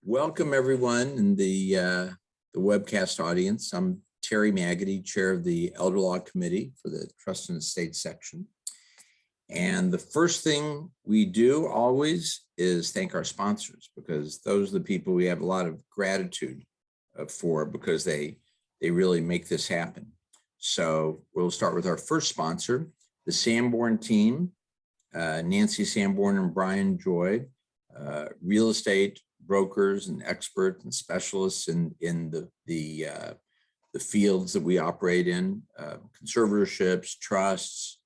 Welcome everyone in the webcast audience. I'm Terry Maggedy, Chair of the Elder Law Committee for the Trust and Estate section. And the first thing we do always is thank our sponsors, because those are the people we have a lot of gratitude for, because they really make this happen. So we'll start with our first sponsor, the Sanborn team, Nancy Sanborn and Brian Joy, real estate brokers and experts and specialists in the fields that we operate in, conservatorships, trusts,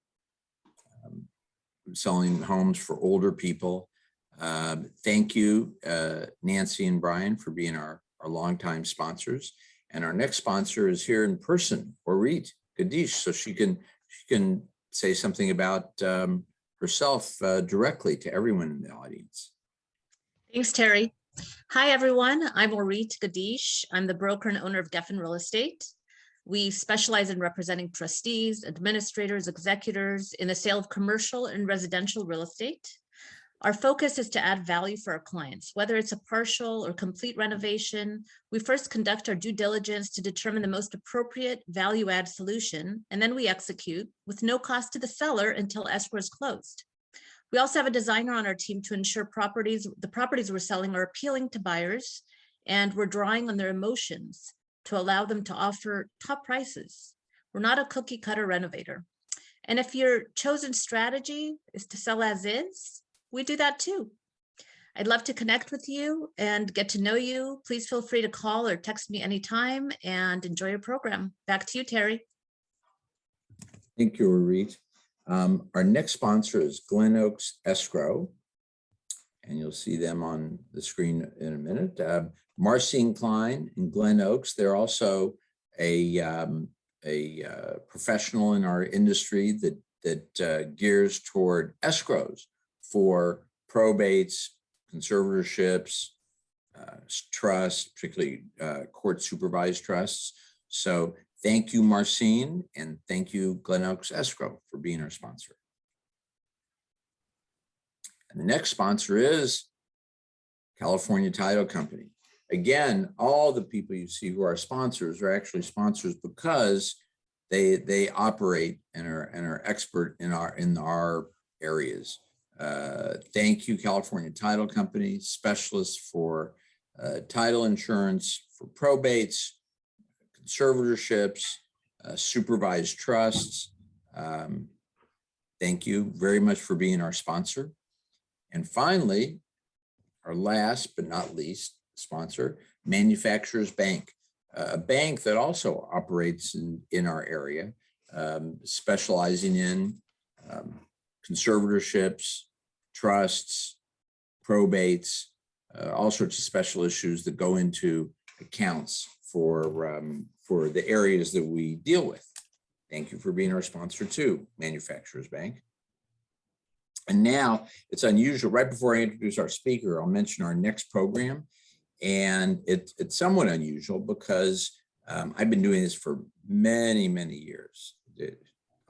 selling homes for older people. Thank you, Nancy and Brian, for being our longtime sponsors. And our next sponsor is here in person, Orit Gadish, so she can say something about herself directly to everyone in the audience. Thanks, Terry. Hi, everyone. I'm Orit Gadish. I'm the broker and owner of Geffen Real Estate. We specialize in representing trustees, administrators, executors in the sale of commercial and residential real estate. Our focus is to add value for our clients, whether it's a partial or complete renovation. We first conduct our due diligence to determine the most appropriate value-add solution, and then we execute with no cost to the seller until escrow is closed. We also have a designer on our team to ensure the properties we're selling are appealing to buyers, and we're drawing on their emotions to allow them to offer top prices. We're not a cookie cutter renovator. And if your chosen strategy is to sell as is, we do that too. I'd love to connect with you and get to know you. Please feel free to call or text me anytime, and enjoy your program. Back to you, Terry. Thank you, Orit. Our next sponsor is Glen Oaks Escrow, and you'll see them on the screen in a minute. Marcine Klein and Glen Oaks, they're also a professional in our industry that gears toward escrows for probates, conservatorships, trusts, particularly court supervised trusts. So thank you, Marcine, and thank you, Glen Oaks Escrow, for being our sponsor. And the next sponsor is California Title Company. Again, all the people you see who are sponsors are actually sponsors because they operate and are expert in our areas. Thank you, California Title Company, specialists for title insurance, for probates, conservatorships, supervised trusts. Thank you very much for being our sponsor. And finally, our last but not least sponsor, Manufacturers Bank, a bank that also operates in our area, specializing in conservatorships, trusts, probates, all sorts of special issues that go into accounts for the areas that we deal with. Thank you for being our sponsor too, Manufacturers Bank. And now it's unusual, right before I introduce our speaker, I'll mention our next program. And it's somewhat unusual because I've been doing this for many, many years.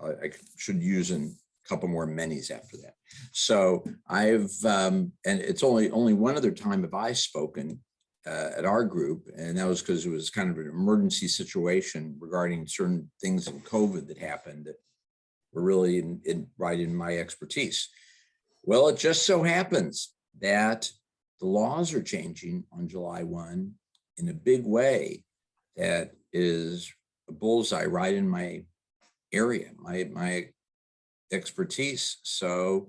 I should use a couple more manys after that. So and it's only one other time have I spoken at our group, and that was because it was kind of an emergency situation regarding certain things in COVID that happened that were really right in my expertise. Well, it just so happens that the laws are changing on July 1 in a big way that is a bullseye right in my area, my expertise. So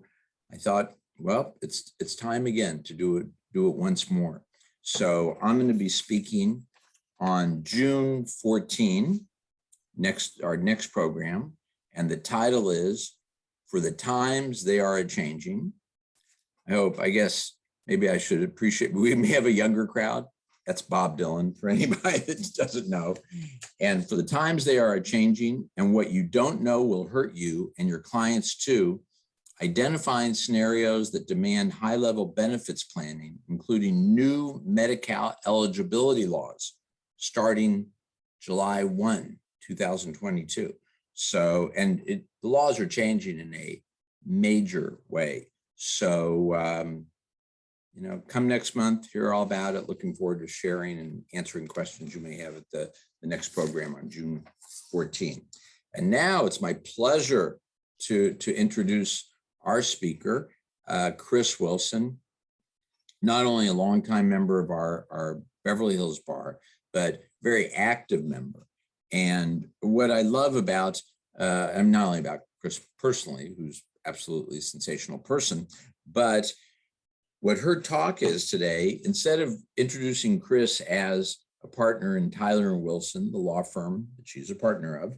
I thought, well, it's time again to do it once more. So I'm going to be speaking on June 14, our next program, and the title is For the Times They Are A-Changing. I guess maybe I should appreciate, we may have a younger crowd. That's Bob Dylan for anybody that doesn't know. And for the times they are a-changing, and what you don't know will hurt you and your clients too, identifying scenarios that demand high-level benefits planning, including new Medi-Cal eligibility laws starting July 1, 2022. So, and the laws are changing in a major way. So, come next month, hear all about it. Looking forward to sharing and answering questions you may have at the next program on June 14th. And now it's my pleasure to introduce our speaker, Chris Wilson, not only a longtime member of our Beverly Hills Bar, but very active member. And what I love about, and not only about Chris personally, who's absolutely a sensational person, but what her talk is today, instead of introducing Chris as a partner in Tyler and Wilson, the law firm that she's a partner of,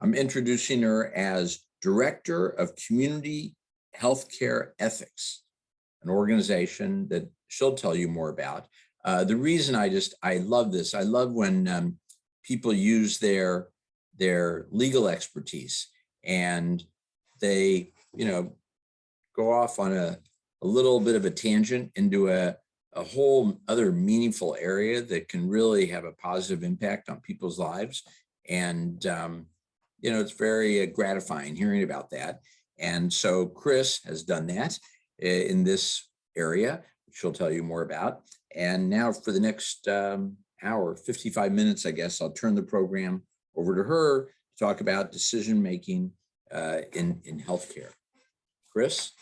I'm introducing her as Director of Community Healthcare Ethics, an organization that she'll tell you more about. The reason I love this, I love when people use their legal expertise and they, go off on a little bit of a tangent into a whole other meaningful area that can really have a positive impact on people's lives. And, it's very gratifying hearing about that. And so Chris has done that in this area, which she'll tell you more about. And now for the next hour, 55 minutes, I guess, I'll turn the program over to her to talk about decision-making in healthcare. Chris?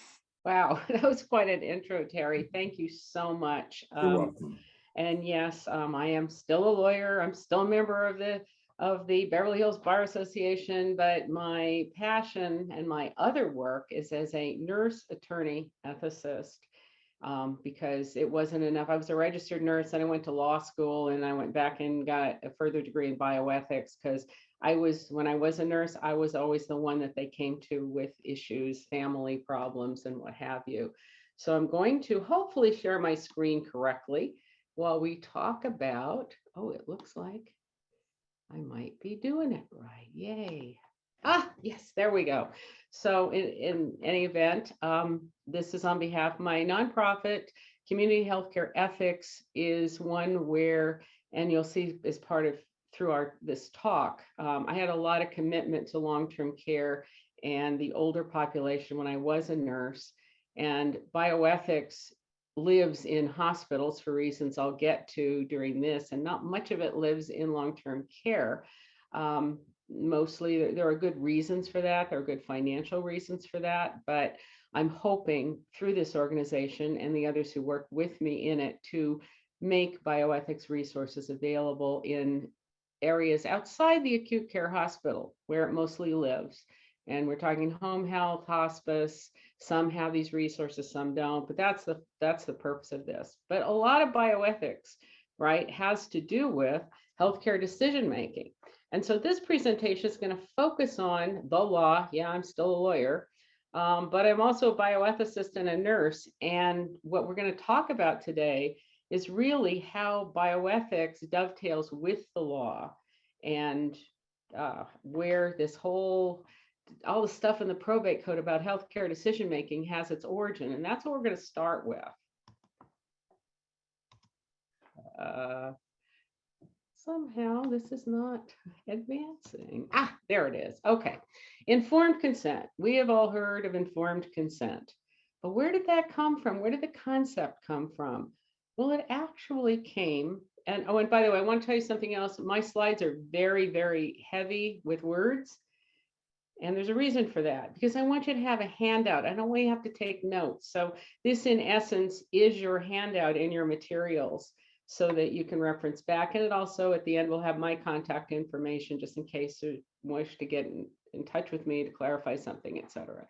Wow, that was quite an intro, Terry. Thank you so much. You're welcome. And yes, I am still a lawyer. I'm still a member of the Beverly Hills Bar Association, but my passion and my other work is as a nurse, attorney, ethicist, because it wasn't enough. I was a registered nurse and I went to law school and I went back and got a further degree in bioethics because when I was a nurse, I was always the one that they came to with issues, family problems, and what have you. So I'm going to hopefully share my screen correctly while we talk about, it looks like I might be doing it right. Yay. Yes, there we go. So in any event, this is on behalf of my nonprofit. Community Healthcare Ethics is one where, and you'll see as part of through this talk, I had a lot of commitment to long-term care and the older population when I was a nurse. And bioethics lives in hospitals for reasons I'll get to during this, and not much of it lives in long-term care. Mostly there are good reasons for that. There are good financial reasons for that, but I'm hoping through this organization and the others who work with me in it to make bioethics resources available in areas outside the acute care hospital where it mostly lives. And we're talking home health, hospice. Some have these resources, some don't, but that's the purpose of this. But a lot of bioethics, right, has to do with healthcare decision-making. And so this presentation is going to focus on the law. Yeah, I'm still a lawyer, but I'm also a bioethicist and a nurse. And what we're going to talk about today is really how bioethics dovetails with the law and where this all the stuff in the probate code about healthcare decision-making has its origin. And that's what we're going to start with. Somehow this is not advancing. There it is. Okay. Informed consent. We have all heard of informed consent. But where did that come from? Where did the concept come from? Well, it actually came, and by the way, I want to tell you something else. My slides are very, very heavy with words. And there's a reason for that, because I want you to have a handout. I don't want you to have to take notes. So this, in essence, is your handout in your materials so that you can reference back. And it also, at the end, will have my contact information just in case you wish to get in touch with me to clarify something, etc.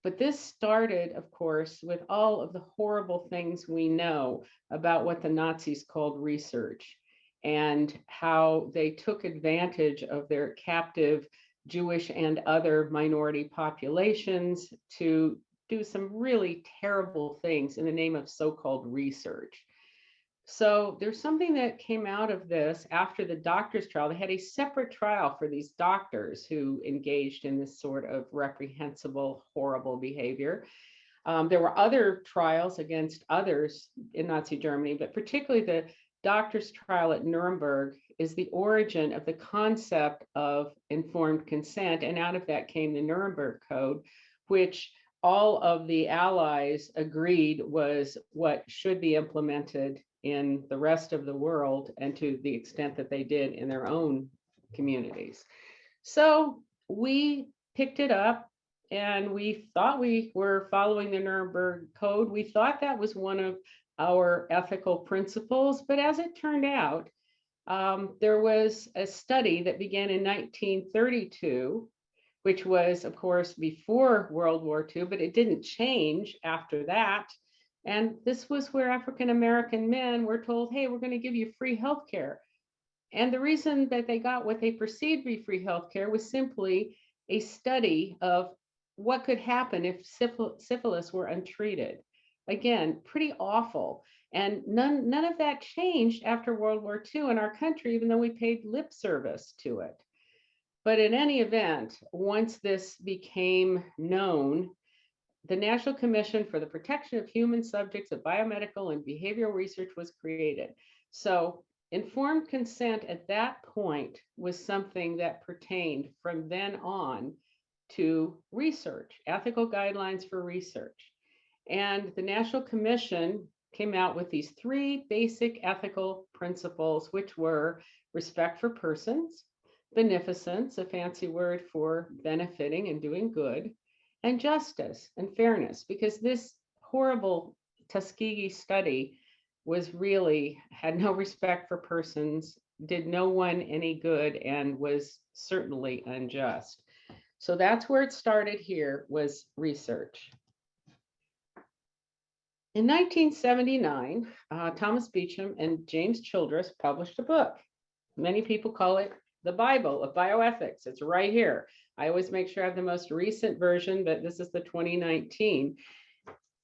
But this started, of course, with all of the horrible things we know about what the Nazis called research and how they took advantage of their captive Jewish and other minority populations to do some really terrible things in the name of so-called research. So there's something that came out of this after the doctor's trial. They had a separate trial for these doctors who engaged in this sort of reprehensible, horrible behavior. There were other trials against others in Nazi Germany, but particularly the doctor's trial at Nuremberg is the origin of the concept of informed consent. And out of that came the Nuremberg Code, which all of the allies agreed was what should be implemented in the rest of the world, and to the extent that they did in their own communities. So we picked it up, and we thought we were following the Nuremberg Code. We thought that was one of our ethical principles, but as it turned out, there was a study that began in 1932, which was, of course, before World War II, but it didn't change after that. And this was where African-American men were told, hey, we're going to give you free health care. And the reason that they got what they perceived to be free health care was simply a study of what could happen if syphilis were untreated. Again, pretty awful. And none of that changed after World War II in our country, even though we paid lip service to it. But in any event, once this became known, the National Commission for the Protection of Human Subjects of Biomedical and Behavioral Research was created. So informed consent at that point was something that pertained from then on to research, ethical guidelines for research. And the National Commission came out with these 3 basic ethical principles, which were respect for persons, beneficence, a fancy word for benefiting and doing good, and justice and fairness, because this horrible Tuskegee study was really had no respect for persons, did no one any good, and was certainly unjust. So that's where it started here, was research. In 1979, Thomas Beecham and James Childress published a book. Many people call it the Bible of Bioethics. It's right here. I always make sure I have the most recent version, but this is the 2019.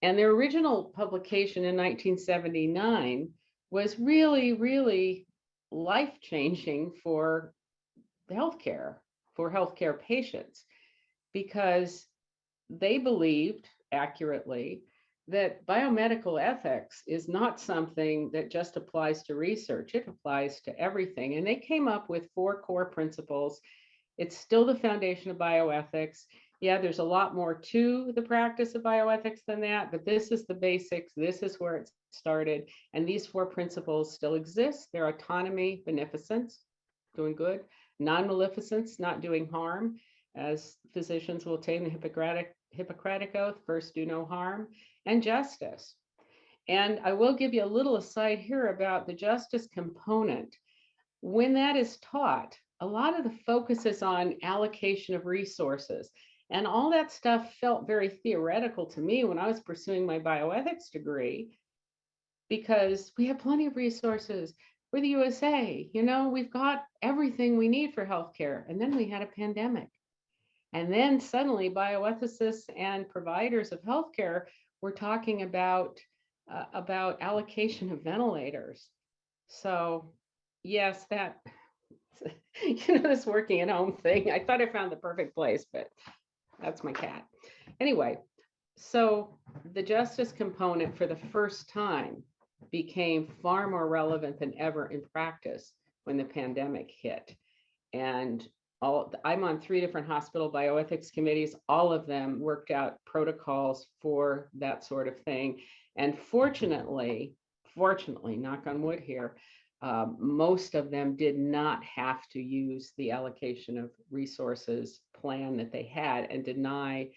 And their original publication in 1979 was really, really life-changing for healthcare patients, because they believed accurately that biomedical ethics is not something that just applies to research. It applies to everything. And they came up with 4 core principles. It's still the foundation of bioethics. Yeah, there's a lot more to the practice of bioethics than that, but this is the basics. This is where it started. And these 4 principles still exist. They're autonomy, beneficence, doing good, non-maleficence, not doing harm, as physicians will attain the Hippocratic Oath, first do no harm, and justice. And I will give you a little aside here about the justice component. When that is taught, a lot of the focus is on allocation of resources. And all that stuff felt very theoretical to me when I was pursuing my bioethics degree, because we have plenty of resources. We're the USA, we've got everything we need for healthcare. And then we had a pandemic. And then suddenly bioethicists and providers of healthcare were talking about allocation of ventilators. So yes, that, this working at home thing, I thought I found the perfect place, but that's my cat. Anyway, so the justice component for the first time became far more relevant than ever in practice when the pandemic hit. And I'm on 3 different hospital bioethics committees. All of them worked out protocols for that sort of thing. And fortunately, knock on wood here, most of them did not have to use the allocation of resources plan that they had and deny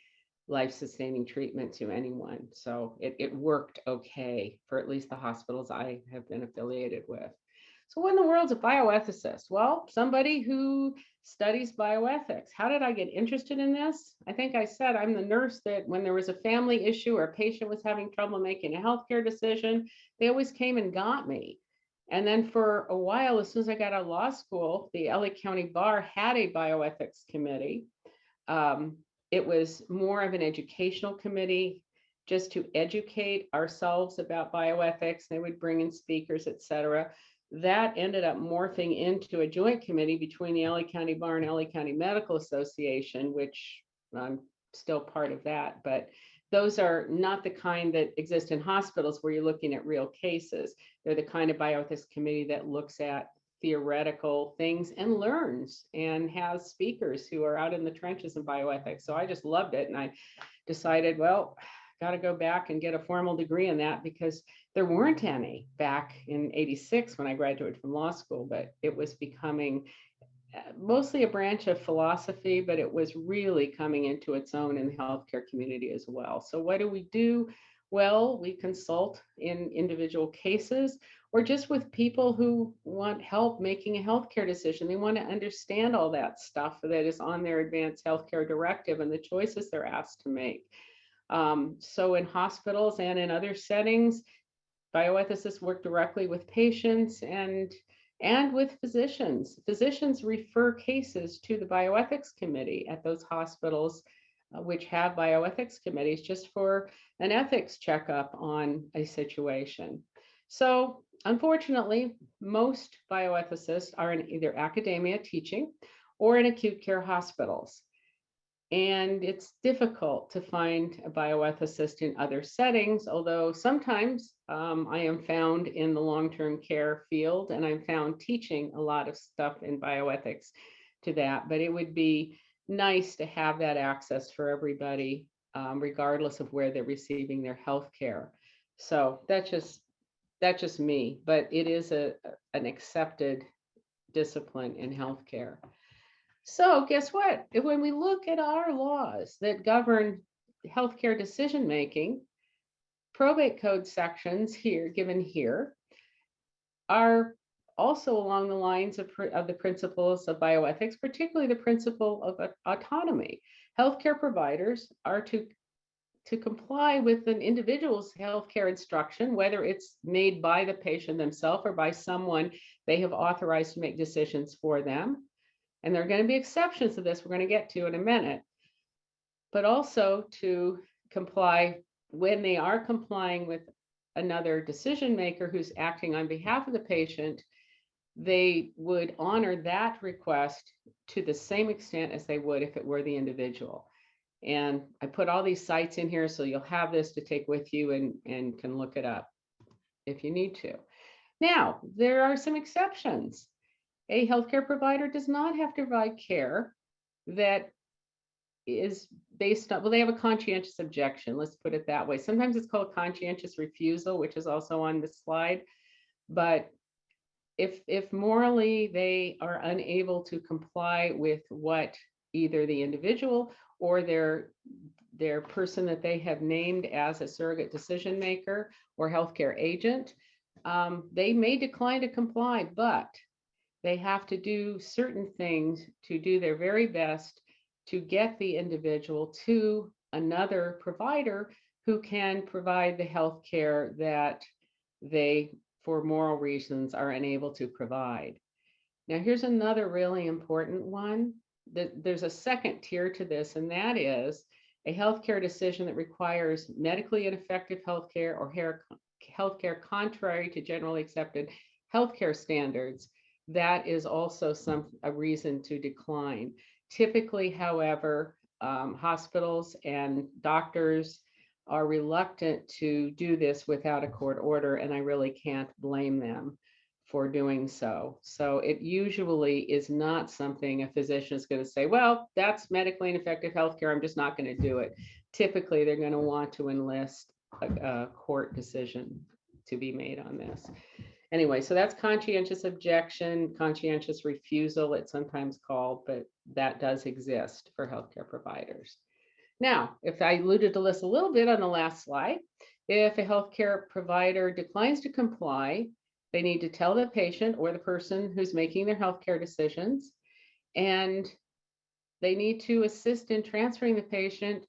life-sustaining treatment to anyone. So it worked okay for at least the hospitals I have been affiliated with. So what in the world's a bioethicist? Well, somebody who studies bioethics. How did I get interested in this? I think I said I'm the nurse that when there was a family issue or a patient was having trouble making a healthcare decision, they always came and got me. And then for a while, as soon as I got out of law school, the LA County Bar had a bioethics committee. It was more of an educational committee just to educate ourselves about bioethics. They would bring in speakers, et cetera. That ended up morphing into a joint committee between the LA County Bar and LA County Medical Association, which I'm still part of that. But those are not the kind that exist in hospitals where you're looking at real cases. They're the kind of bioethics committee that looks at theoretical things and learns and has speakers who are out in the trenches in bioethics. So I just loved it. And I decided, well, got to go back and get a formal degree in that because there weren't any back in '86 when I graduated from law school, but it was becoming mostly a branch of philosophy, but it was really coming into its own in the healthcare community as well. So what do? Well, we consult in individual cases or just with people who want help making a healthcare decision. They want to understand all that stuff that is on their advanced healthcare directive and the choices they're asked to make. So in hospitals and in other settings, bioethicists work directly with patients and with physicians. Physicians refer cases to the bioethics committee at those hospitals, which have bioethics committees just for an ethics checkup on a situation. So unfortunately, most bioethicists are in either academia teaching or in acute care hospitals. And it's difficult to find a bioethicist in other settings, although sometimes I am found in the long-term care field and I'm found teaching a lot of stuff in bioethics to that. But it would be nice to have that access for everybody, regardless of where they're receiving their health care. So that's just me, but it is an accepted discipline in healthcare. So guess what? When we look at our laws that govern healthcare decision-making, probate code sections here, given here, are also along the lines of the principles of bioethics, particularly the principle of autonomy. Healthcare providers are to comply with an individual's healthcare instruction, whether it's made by the patient themselves or by someone they have authorized to make decisions for them. And there are going to be exceptions to this we're going to get to in a minute, but also to comply when they are complying with another decision maker who's acting on behalf of the patient. They would honor that request to the same extent as they would if it were the individual. And I put all these sites in here so you'll have this to take with you and can look it up if you need to. Now, there are some exceptions. A healthcare provider does not have to provide care that is based on, well, they have a conscientious objection. Let's put it that way. Sometimes it's called conscientious refusal, which is also on this slide. But if morally they are unable to comply with what either the individual or their person that they have named as a surrogate decision maker or healthcare agent, they may decline to comply, but they have to do certain things to do their very best to get the individual to another provider who can provide the health care that they, for moral reasons, are unable to provide. Now, here's another really important one. There's a second tier to this, and that is a healthcare decision that requires medically ineffective healthcare or healthcare contrary to generally accepted healthcare standards. That is also a reason to decline. Typically, however, hospitals and doctors are reluctant to do this without a court order, and I really can't blame them for doing so. So it usually is not something a physician is going to say, well, that's medically ineffective healthcare, I'm just not going to do it. Typically, they're going to want to enlist a court decision to be made on this. Anyway, so that's conscientious objection, conscientious refusal, it's sometimes called, but that does exist for healthcare providers. Now, if I alluded to this a little bit on the last slide, if a healthcare provider declines to comply, they need to tell the patient or the person who's making their healthcare decisions, and they need to assist in transferring the patient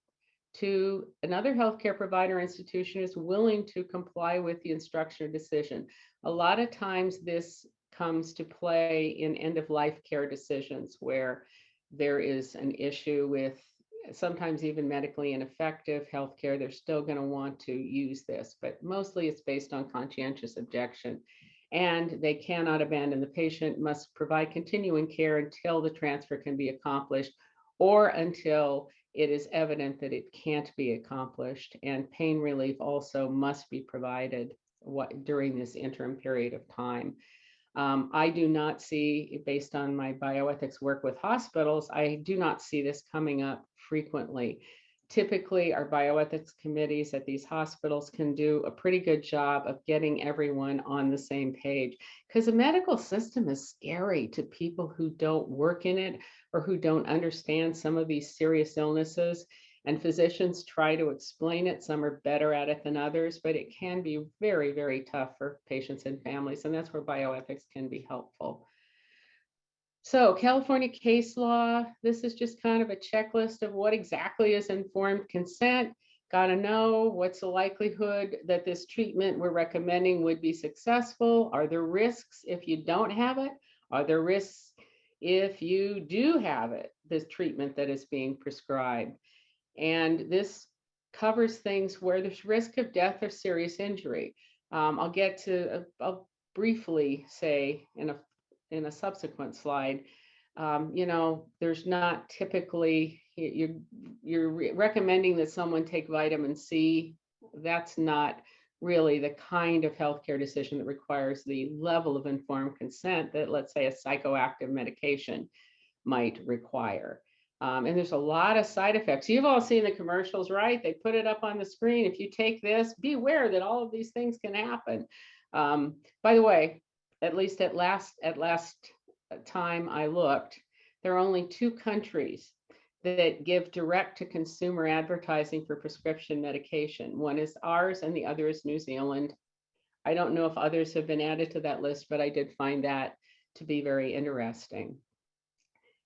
to another healthcare provider institution is willing to comply with the instruction or decision. A lot of times this comes to play in end-of-life care decisions where there is an issue with sometimes even medically ineffective healthcare. They're still going to want to use this, but mostly it's based on conscientious objection. And they cannot abandon the patient, must provide continuing care until the transfer can be accomplished or until it is evident that it can't be accomplished, and pain relief also must be provided during this interim period of time. I do not see, based on my bioethics work with hospitals, I do not see this coming up frequently. Typically, our bioethics committees at these hospitals can do a pretty good job of getting everyone on the same page, because the medical system is scary to people who don't work in it or who don't understand some of these serious illnesses. And physicians try to explain it. Some are better at it than others, but it can be very, very tough for patients and families. And that's where bioethics can be helpful. So California case law, this is just kind of a checklist of what exactly is informed consent. Got to know what's the likelihood that this treatment we're recommending would be successful. Are there risks if you don't have it? Are there risks if you do have it, this treatment that is being prescribed? And this covers things where there's risk of death or serious injury. I'll briefly say in a subsequent slide, there's not typically, you're recommending that someone take vitamin C. That's not really the kind of healthcare decision that requires the level of informed consent that, let's say, a psychoactive medication might require. And there's a lot of side effects. You've all seen the commercials, right? They put it up on the screen. If you take this, be aware that all of these things can happen. By the way, at least at last time I looked, there are only 2 countries that give direct to consumer advertising for prescription medication. One is ours and the other is New Zealand. I don't know if others have been added to that list, but I did find that to be very interesting.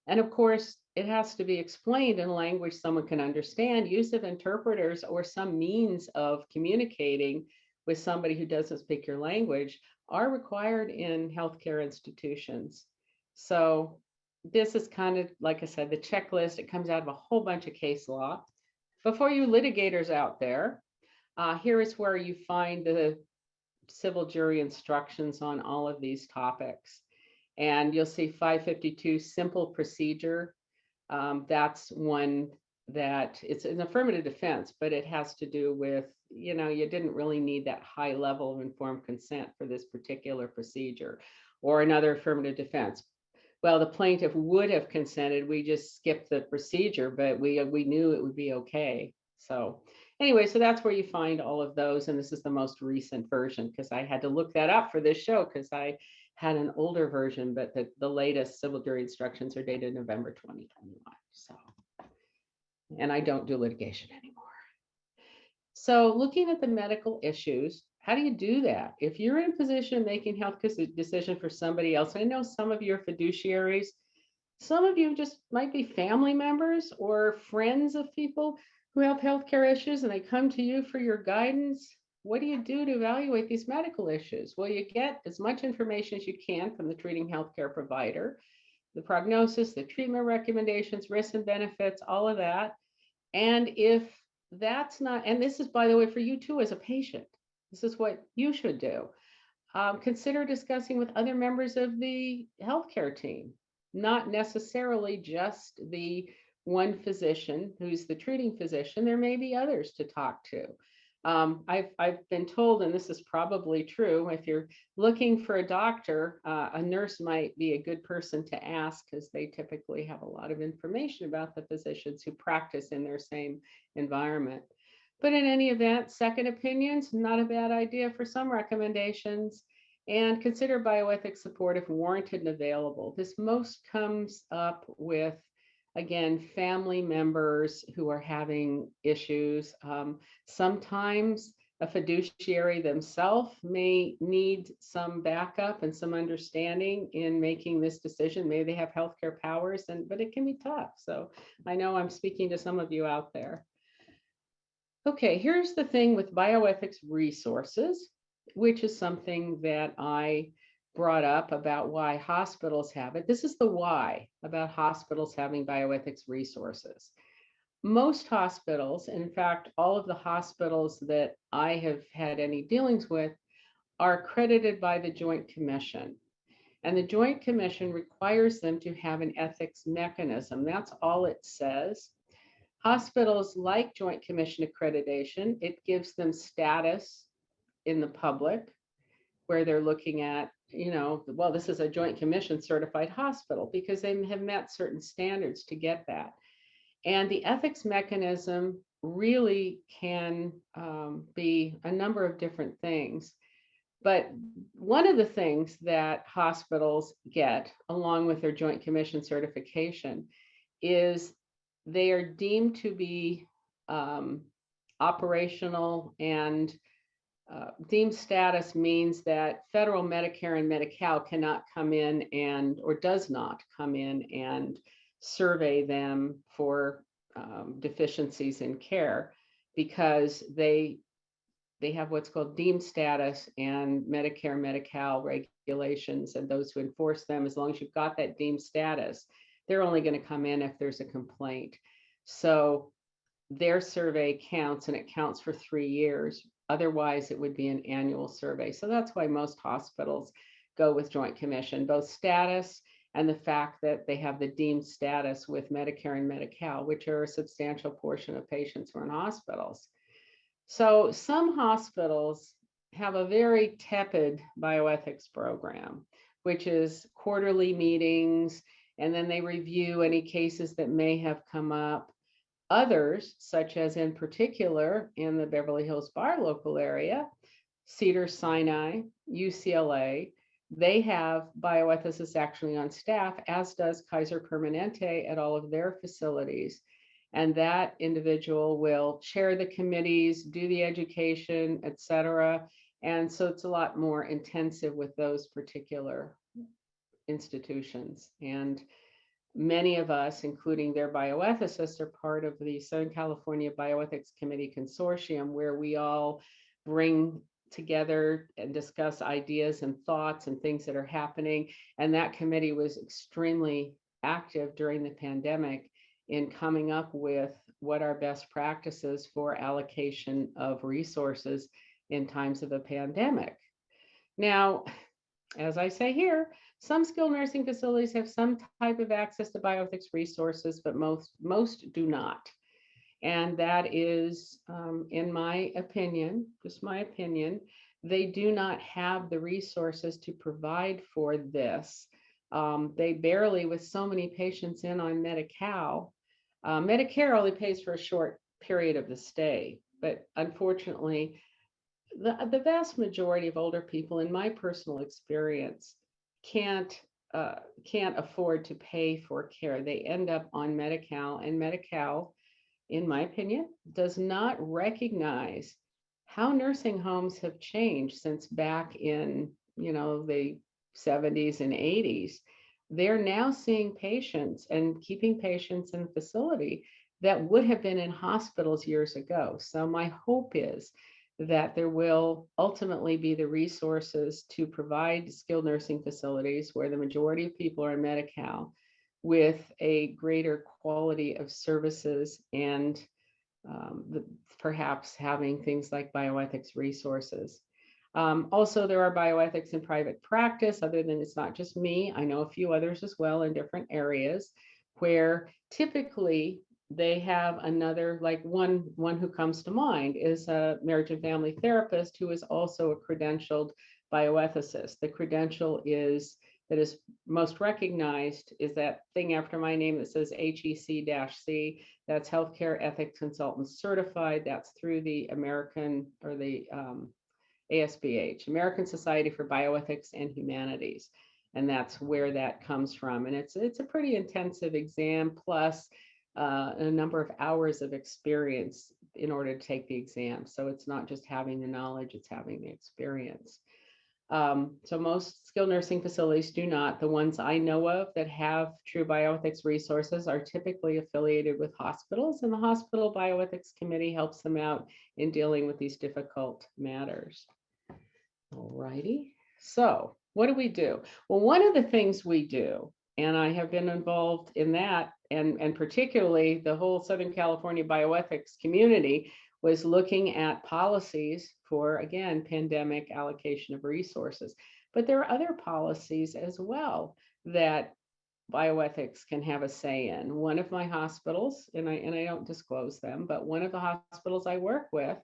And of course, it has to be explained in language someone can understand. Use of interpreters or some means of communicating with somebody who doesn't speak your language are required in healthcare institutions. So this is kind of, like I said, the checklist. It comes out of a whole bunch of case law. Before you litigators out there, here is where you find the civil jury instructions on all of these topics. And you'll see 552 simple procedure. That's one that it's an affirmative defense, but it has to do with, you didn't really need that high level of informed consent for this particular procedure. Or another affirmative defense. Well, the plaintiff would have consented. We just skipped the procedure, but we knew it would be okay. So anyway, so that's where you find all of those. And this is the most recent version because I had to look that up for this show because I had an older version, but the latest civil jury instructions are dated November 2021. So, and I don't do litigation anymore. So looking at the medical issues, how do you do that? If you're in a position making health decision for somebody else, I know some of you are fiduciaries, some of you just might be family members or friends of people who have healthcare issues and they come to you for your guidance. What do you do to evaluate these medical issues? Well, you get as much information as you can from the treating healthcare provider, the prognosis, the treatment recommendations, risks and benefits, all of that. And if that's not, and this is, by the way, for you too as a patient, this is what you should do. Consider discussing with other members of the healthcare team, not necessarily just the one physician who's the treating physician. There may be others to talk to. I've been told, and this is probably true, if you're looking for a doctor, a nurse might be a good person to ask because they typically have a lot of information about the physicians who practice in their same environment. But in any event, second opinions, not a bad idea for some recommendations. And consider bioethics support if warranted and available. This most comes up with, again, family members who are having issues. Sometimes a fiduciary themselves may need some backup and some understanding in making this decision. Maybe they have healthcare powers, but it can be tough. So I know I'm speaking to some of you out there. Okay, here's the thing with Bioethics Resources, which is something that I brought up about why hospitals have it. This is the why about hospitals having bioethics resources. Most hospitals, in fact, all of the hospitals that I have had any dealings with are accredited by the Joint Commission. And the Joint Commission requires them to have an ethics mechanism. That's all it says. Hospitals like Joint Commission accreditation. It gives them status in the public. where they're looking at, well, this is a Joint Commission certified hospital because they have met certain standards to get that. And the ethics mechanism really can be a number of different things. But one of the things that hospitals get along with their Joint Commission certification is they are deemed to be operational, and deemed status means that federal Medicare and Medi-Cal cannot come in or does not come in and survey them for deficiencies in care, because they have what's called deemed status, and Medicare and Medi-Cal regulations and those who enforce them, as long as you've got that deemed status, they're only going to come in if there's a complaint. So their survey counts, and it counts for 3 years. Otherwise, it would be an annual survey. So that's why most hospitals go with Joint Commission, both status and the fact that they have the deemed status with Medicare and Medi-Cal, which are a substantial portion of patients who are in hospitals. So some hospitals have a very tepid bioethics program, which is quarterly meetings, and then they review any cases that may have come up. Others, such as in particular in the Beverly Hills Bar local area, Cedars-Sinai, UCLA, they have bioethicists actually on staff, as does Kaiser Permanente at all of their facilities. And that individual will chair the committees, do the education, et cetera. And so it's a lot more intensive with those particular institutions. And many of us, including their bioethicists, are part of the Southern California Bioethics Committee Consortium, where we all bring together and discuss ideas and thoughts and things that are happening. And that committee was extremely active during the pandemic in coming up with what are best practices for allocation of resources in times of a pandemic. Now, as I say here, some skilled nursing facilities have some type of access to bioethics resources, but most do not. And that is, in my opinion, just my opinion, they do not have the resources to provide for this. They barely, with so many patients in on Medi-Cal, Medicare only pays for a short period of the stay, but unfortunately, the vast majority of older people, in my personal experience, can't afford to pay for care. They end up on Medi-Cal, and Medi-Cal, in my opinion, does not recognize how nursing homes have changed since back in, the 70s and 80s. They're now seeing patients and keeping patients in the facility that would have been in hospitals years ago. So my hope is that there will ultimately be the resources to provide skilled nursing facilities where the majority of people are in Medi-Cal with a greater quality of services, and perhaps having things like bioethics resources. Also, there are bioethics in private practice, other than it's not just me. I know a few others as well in different areas where typically they have another, like one who comes to mind is a marriage and family therapist who is also a credentialed bioethicist. The credential that is most recognized is that thing after my name that says HEC-C. That's Healthcare Ethics Consultant Certified. That's through the American, or the ASBH, American Society for Bioethics and Humanities. And that's where that comes from. And it's a pretty intensive exam, plus a number of hours of experience in order to take the exam. So it's not just having the knowledge, it's having the experience. So most skilled nursing facilities do not. The ones I know of that have true bioethics resources are typically affiliated with hospitals, and the Hospital Bioethics Committee helps them out in dealing with these difficult matters. All righty. So what do we do? Well, one of the things we do, and I have been involved in that, and particularly the whole Southern California bioethics community, was looking at policies for, again, pandemic allocation of resources. But there are other policies as well that bioethics can have a say in. One of my hospitals, and I don't disclose them, but one of the hospitals I work with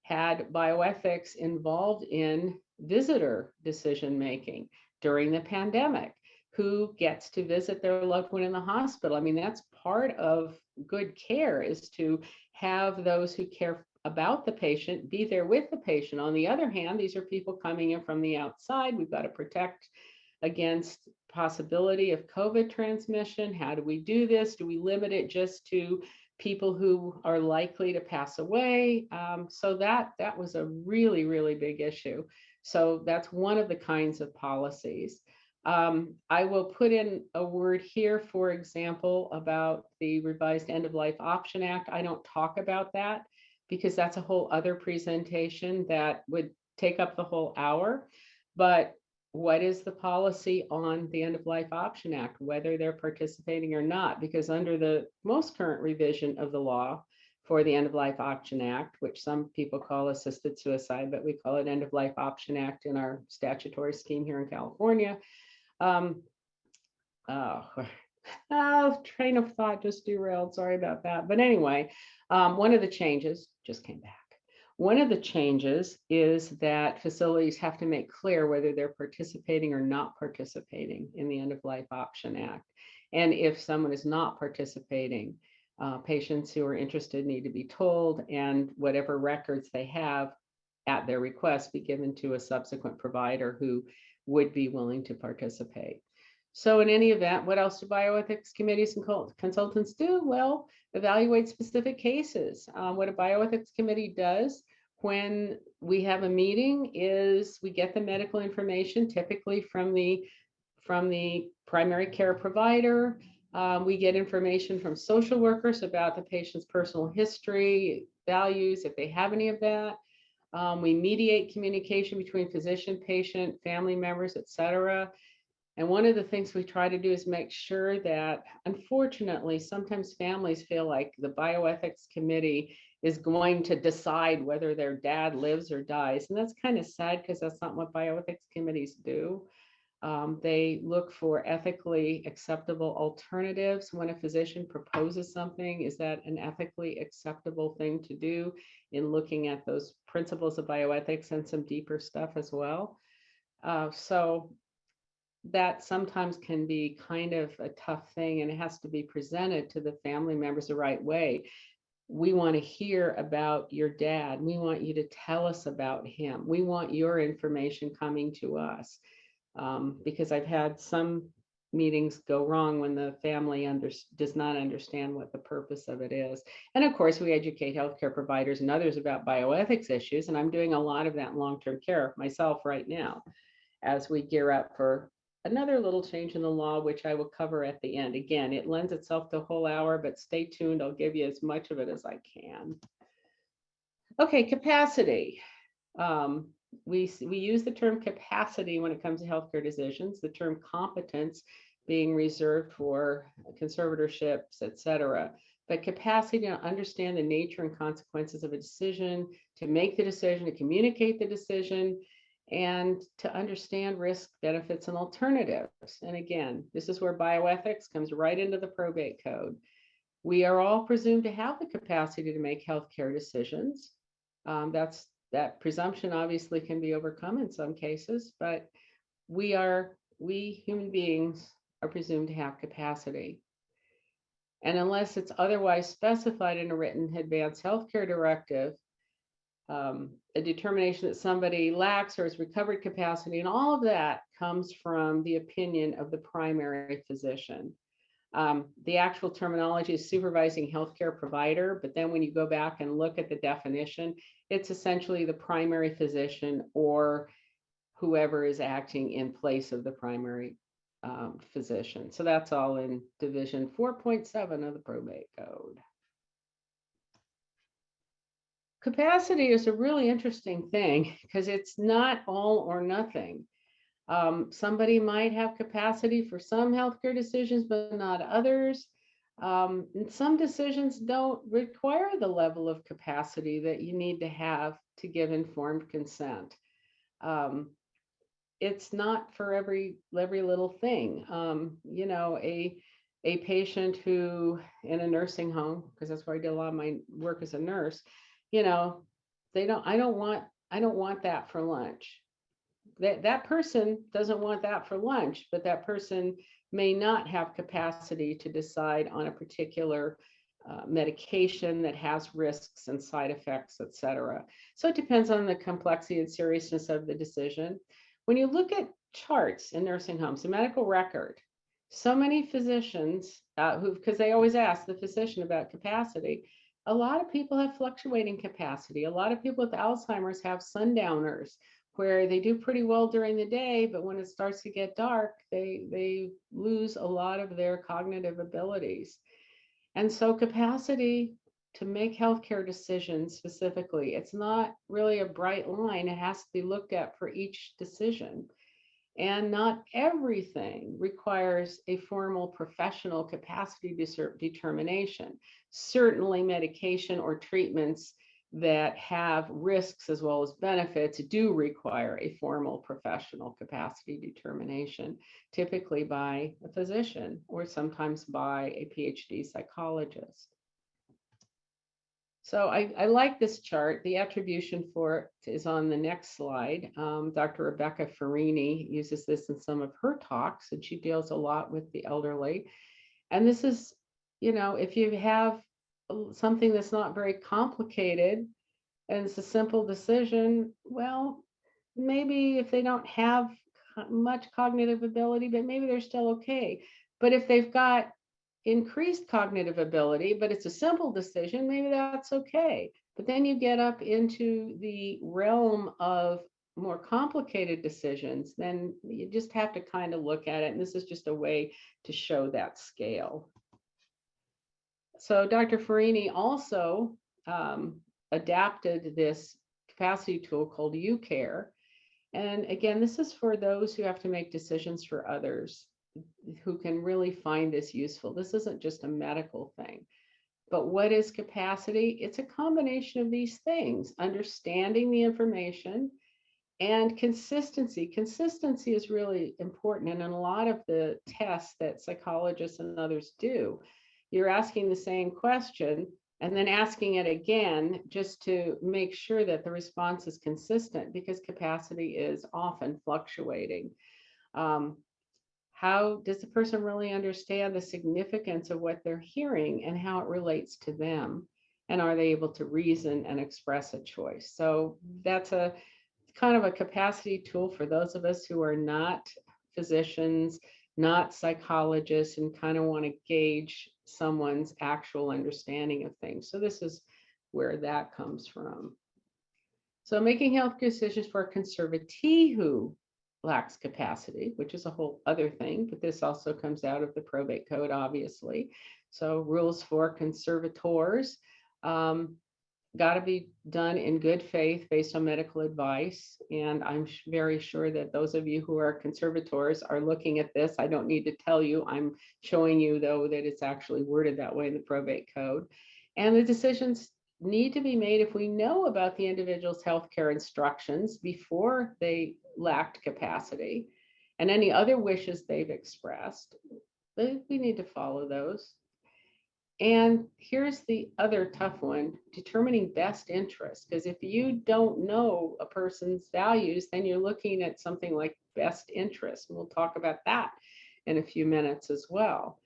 had bioethics involved in visitor decision making during the pandemic. Who gets to visit their loved one in the hospital? I mean, that's part of good care, is to have those who care about the patient be there with the patient. On the other hand, these are people coming in from the outside. We've got to protect against possibility of COVID transmission. How do we do this? Do we limit it just to people who are likely to pass away? So that was a really, really big issue. So that's one of the kinds of policies. I will put in a word here, for example, about the revised End of Life Option Act. I don't talk about that because that's a whole other presentation that would take up the whole hour. But what is the policy on the End of Life Option Act, whether they're participating or not? Because under the most current revision of the law for the End of Life Option Act, which some people call assisted suicide, but we call it End of Life Option Act in our statutory scheme here in California. Train of thought just derailed. Sorry about that. But anyway, one of the changes just came back. One of the changes is that facilities have to make clear whether they're participating or not participating in the End of Life Option Act. And if someone is not participating, patients who are interested need to be told, and whatever records they have at their request be given to a subsequent provider who would be willing to participate. So in any event, what else do bioethics committees and consultants do? Well, evaluate specific cases. What a bioethics committee does when we have a meeting is we get the medical information, typically from the primary care provider. We get information from social workers about the patient's personal history, values, if they have any of that. We mediate communication between physician, patient, family members, et cetera. And one of the things we try to do is make sure that, unfortunately, sometimes families feel like the bioethics committee is going to decide whether their dad lives or dies. And that's kind of sad because that's not what bioethics committees do. They look for ethically acceptable alternatives. When a physician proposes something, is that an ethically acceptable thing to do in looking at those principles of bioethics and some deeper stuff as well? So that sometimes can be kind of a tough thing, and it has to be presented to the family members the right way. We want to hear about your dad. We want you to tell us about him. We want your information coming to us. Because I've had some meetings go wrong when the family does not understand what the purpose of it is. And of course, we educate healthcare providers and others about bioethics issues. And I'm doing a lot of that in long-term care myself right now as we gear up for another little change in the law, which I will cover at the end. Again, it lends itself to a whole hour, but stay tuned. I'll give you as much of it as I can. Okay, capacity. We use the term capacity when it comes to healthcare decisions, the term competence being reserved for conservatorships, et cetera. But capacity to understand the nature and consequences of a decision, to make the decision, to communicate the decision, and to understand risk, benefits, and alternatives. And again, this is where bioethics comes right into the probate code. We are all presumed to have the capacity to make healthcare decisions. That presumption obviously can be overcome in some cases, but we human beings are presumed to have capacity. And unless it's otherwise specified in a written advanced healthcare directive, a determination that somebody lacks or has recovered capacity, and all of that comes from the opinion of the primary physician. The actual terminology is supervising healthcare provider, but then when you go back and look at the definition, it's essentially the primary physician or whoever is acting in place of the primary physician. So that's all in division 4.7 of the probate code. Capacity is a really interesting thing because it's not all or nothing. Somebody might have capacity for some healthcare decisions, but not others. And some decisions don't require the level of capacity that you need to have to give informed consent. It's not for every little thing. You know, a patient who in a nursing home, because that's where I did a lot of my work as a nurse, you know, I don't want that for lunch. That person doesn't want that for lunch, but that person may not have capacity to decide on a particular medication that has risks and side effects, et cetera. So it depends on the complexity and seriousness of the decision. When you look at charts in nursing homes, the medical record, so many physicians because they always ask the physician about capacity. A lot of people have fluctuating capacity. A lot of people with Alzheimer's have sundowners where they do pretty well during the day, but when it starts to get dark, they lose a lot of their cognitive abilities. And so capacity to make healthcare decisions specifically, it's not really a bright line. It has to be looked at for each decision. And not everything requires a formal professional capacity determination. Certainly medication or treatments that have risks as well as benefits do require a formal professional capacity determination, typically by a physician or sometimes by a PhD psychologist. So I like this chart. The attribution for it is on the next slide. Dr. Rebecca Farini uses this in some of her talks, and she deals a lot with the elderly. And this is, if you have something that's not very complicated and it's a simple decision, well, maybe if they don't have much cognitive ability, but maybe they're still okay. But if they've got increased cognitive ability, but it's a simple decision, maybe that's okay. But then you get up into the realm of more complicated decisions, then you just have to kind of look at it. And this is just a way to show that scale. So Dr. Farini also adapted this capacity tool called UCare. And again, this is for those who have to make decisions for others, who can really find this useful. This isn't just a medical thing. But what is capacity? It's a combination of these things: understanding the information and consistency. Consistency is really important. And in a lot of the tests that psychologists and others do, you're asking the same question and then asking it again just to make sure that the response is consistent, because capacity is often fluctuating. How does the person really understand the significance of what they're hearing and how it relates to them? And are they able to reason and express a choice? So that's a kind of a capacity tool for those of us who are not physicians, not psychologists, and kind of want to gauge someone's actual understanding of things. So this is where that comes from. So making health decisions for a conservatee who lacks capacity, which is a whole other thing, but this also comes out of the probate code, obviously. So rules for conservators got to be done in good faith based on medical advice. And I'm very sure that those of you who are conservators are looking at this. I don't need to tell you. I'm showing you, though, that it's actually worded that way in the probate code. And the decisions need to be made if we know about the individual's healthcare instructions before they lacked capacity and any other wishes they've expressed. We need to follow those. And here's the other tough one: determining best interest. Because if you don't know a person's values, then you're looking at something like best interest. And we'll talk about that in a few minutes as well.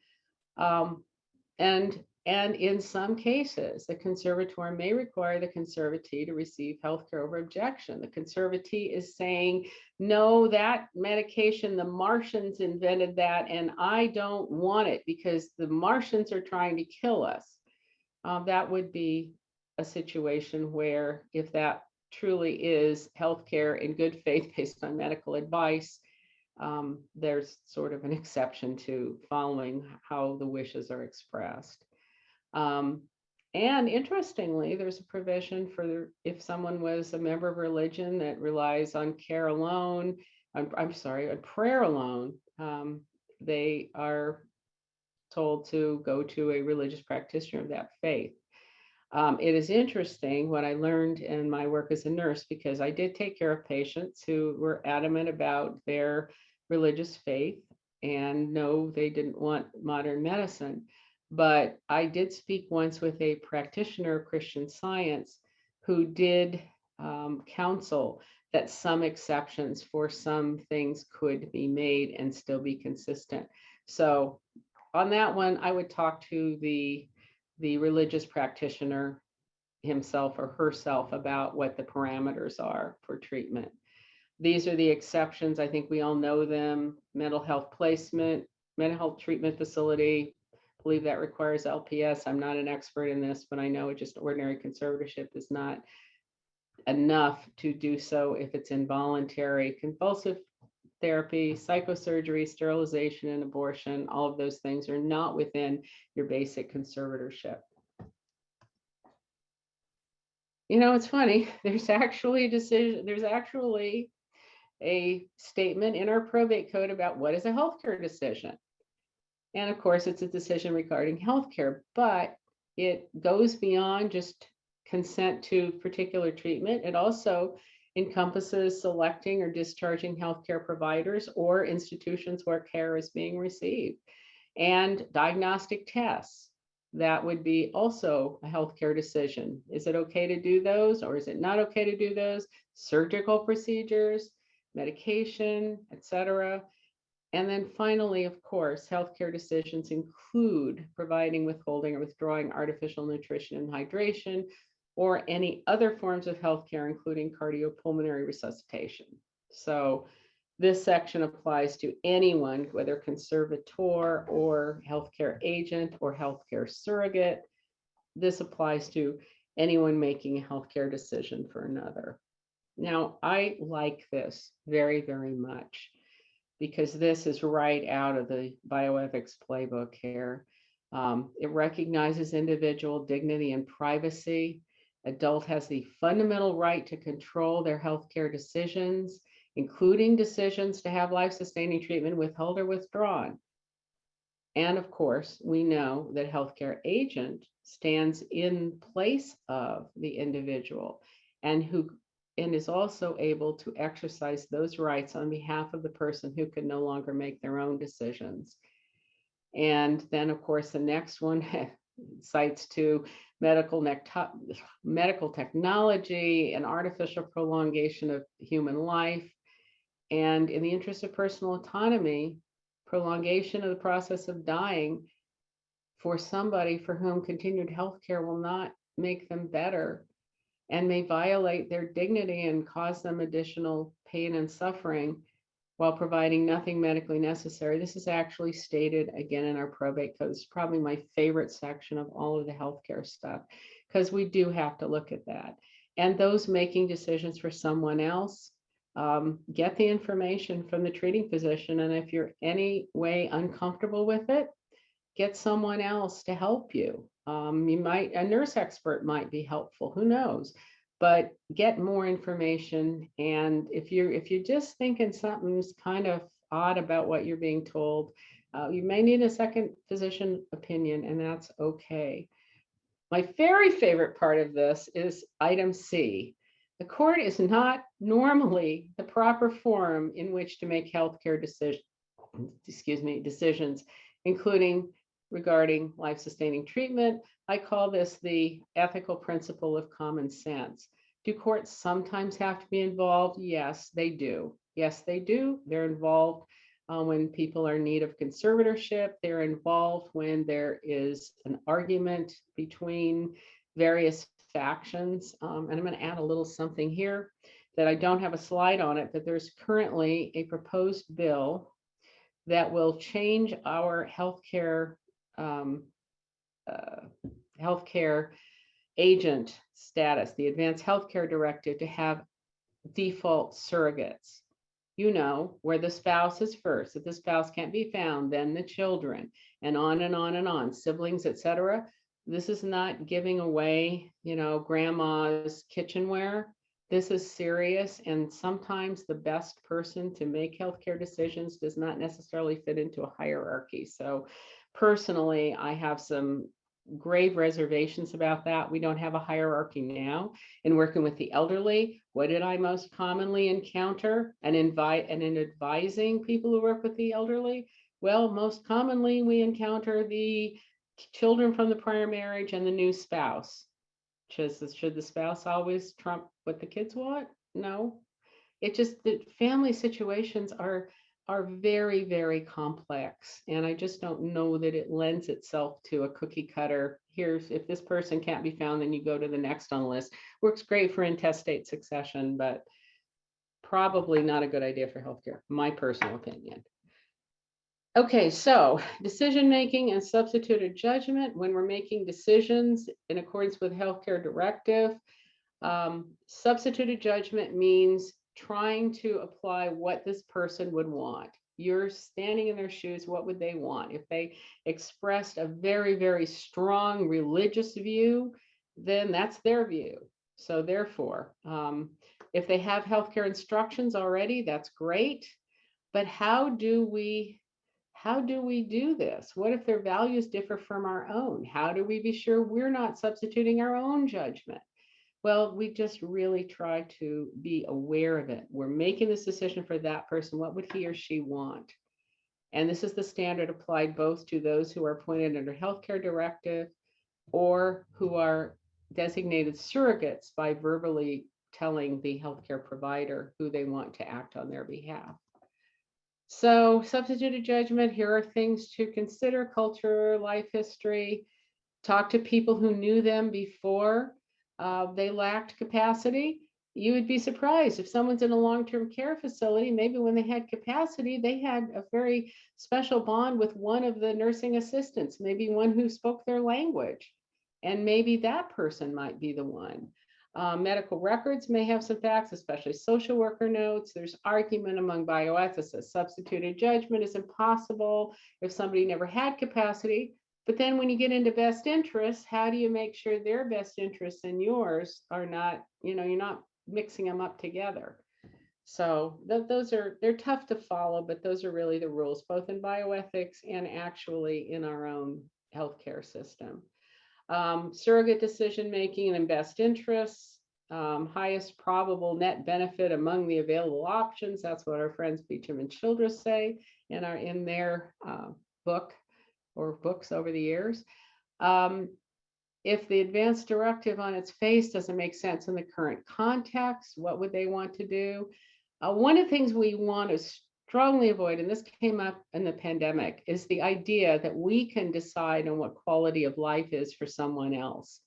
And in some cases, the conservator may require the conservatee to receive healthcare over objection. The conservatee is saying, no, that medication, the Martians invented that, and I don't want it because the Martians are trying to kill us. That would be a situation where, if that truly is healthcare in good faith based on medical advice, there's sort of an exception to following how the wishes are expressed. And interestingly, there's a provision for if someone was a member of religion that relies on care alone, on prayer alone, they are told to go to a religious practitioner of that faith. It is interesting what I learned in my work as a nurse, because I did take care of patients who were adamant about their religious faith and no, they didn't want modern medicine. But I did speak once with a practitioner of Christian Science who did counsel that some exceptions for some things could be made and still be consistent. So on that one, I would talk to the religious practitioner himself or herself about what the parameters are for treatment. These are the exceptions. I think we all know them. Mental health placement, mental health treatment facility. I believe that requires LPS. I'm not an expert in this, but I know just ordinary conservatorship is not enough to do so if it's involuntary. Compulsive therapy, psychosurgery, sterilization, and abortion, all of those things are not within your basic conservatorship. You know, it's funny, there's actually a decision, there's actually a statement in our probate code about what is a healthcare decision. And of course, it's a decision regarding healthcare, but it goes beyond just consent to particular treatment. It also encompasses selecting or discharging healthcare providers or institutions where care is being received, and diagnostic tests. That would be also a healthcare decision. Is it okay to do those, or is it not okay to do those? Surgical procedures, medication, etc. And then finally, of course, healthcare decisions include providing, withholding, or withdrawing artificial nutrition and hydration, or any other forms of healthcare, including cardiopulmonary resuscitation. So this section applies to anyone, whether conservator or healthcare agent or healthcare surrogate. This applies to anyone making a healthcare decision for another. Now, I like this very, very much, because this is right out of the bioethics playbook here. It recognizes individual dignity and privacy. Adult has the fundamental right to control their healthcare decisions, including decisions to have life-sustaining treatment withheld or withdrawn. And of course, we know that healthcare agent stands in place of the individual and is also able to exercise those rights on behalf of the person who can no longer make their own decisions. And then, of course, the next one cites to medical technology and artificial prolongation of human life. And in the interest of personal autonomy, prolongation of the process of dying for somebody for whom continued health care will not make them better and may violate their dignity and cause them additional pain and suffering while providing nothing medically necessary. This is actually stated again in our probate code. It's probably my favorite section of all of the healthcare stuff, because we do have to look at that. And those making decisions for someone else, get the information from the treating physician. And if you're any way uncomfortable with it, get someone else to help you. A nurse expert might be helpful, who knows, but get more information. And if you're just thinking something's kind of odd about what you're being told, you may need a second physician opinion, and that's okay. My very favorite part of this is item C. The court is not normally the proper forum in which to make healthcare decisions, including regarding life-sustaining treatment. I call this the ethical principle of common sense. Do courts sometimes have to be involved? Yes, they do. Yes, they do. They're involved when people are in need of conservatorship. They're involved when there is an argument between various factions. And I'm going to add a little something here that I don't have a slide on it, but there's currently a proposed bill that will change our healthcare agent status, the Advanced Healthcare Directive, to have default surrogates. You know, where the spouse is first. If the spouse can't be found, then the children, and on and on and on, siblings, etc. This is not giving away, grandma's kitchenware. This is serious, and sometimes the best person to make healthcare decisions does not necessarily fit into a hierarchy. So personally, I have some grave reservations about that. We don't have a hierarchy now. In working with the elderly, what did I most commonly encounter and in advising people who work with the elderly? Well, most commonly we encounter the children from the prior marriage and the new spouse. Should the spouse always trump what the kids want? No. It just, the family situations are very, very complex. And I just don't know that it lends itself to a cookie cutter. Here's, if this person can't be found, then you go to the next on the list. Works great for intestate succession, but probably not a good idea for healthcare, my personal opinion. Okay, so decision-making and substituted judgment when we're making decisions in accordance with healthcare directive. Substituted judgment means trying to apply what this person would want. You're standing in their shoes, what would they want? If they expressed a very, very strong religious view, then that's their view. So therefore, if they have healthcare instructions already, that's great. But how do we do this? What if their values differ from our own? How do we be sure we're not substituting our own judgment? Well, we just really try to be aware of it. We're making this decision for that person. What would he or she want? And this is the standard applied both to those who are appointed under healthcare directive or who are designated surrogates by verbally telling the healthcare provider who they want to act on their behalf. So substituted judgment, here are things to consider: culture, life history, talk to people who knew them before they lacked capacity. You would be surprised if someone's in a long-term care facility, maybe when they had capacity, they had a very special bond with one of the nursing assistants, maybe one who spoke their language, and maybe that person might be the one. Medical records may have some facts, especially social worker notes. There's argument among bioethicists. Substituted judgment is impossible if somebody never had capacity. But then when you get into best interests, how do you make sure their best interests and yours are not, you're not mixing them up together? So they're tough to follow, but those are really the rules, both in bioethics and actually in our own healthcare system. Surrogate decision-making and best interests, highest probable net benefit among the available options. That's what our friends Beecham and Childress say in their book or books over the years. If the advanced directive on its face doesn't make sense in the current context, what would they want to do? One of the things we want to strongly avoid, and this came up in the pandemic, is the idea that we can decide on what quality of life is for someone else.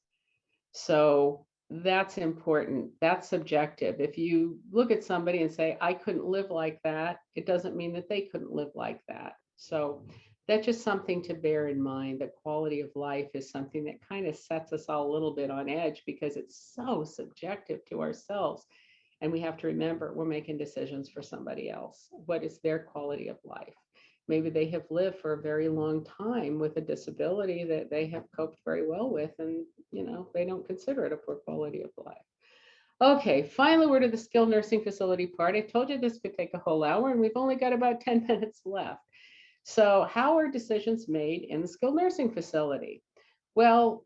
So that's important. That's subjective. If you look at somebody and say, I couldn't live like that, it doesn't mean that they couldn't live like that. So that's just something to bear in mind, that quality of life is something that kind of sets us all a little bit on edge because it's so subjective to ourselves. And we have to remember we're making decisions for somebody else. What is their quality of life? Maybe they have lived for a very long time with a disability that they have coped very well with, and they don't consider it a poor quality of life. Okay, finally, we're to the skilled nursing facility part. I told you this could take a whole hour, and we've only got about 10 minutes left. So how are decisions made in the skilled nursing facility? Well,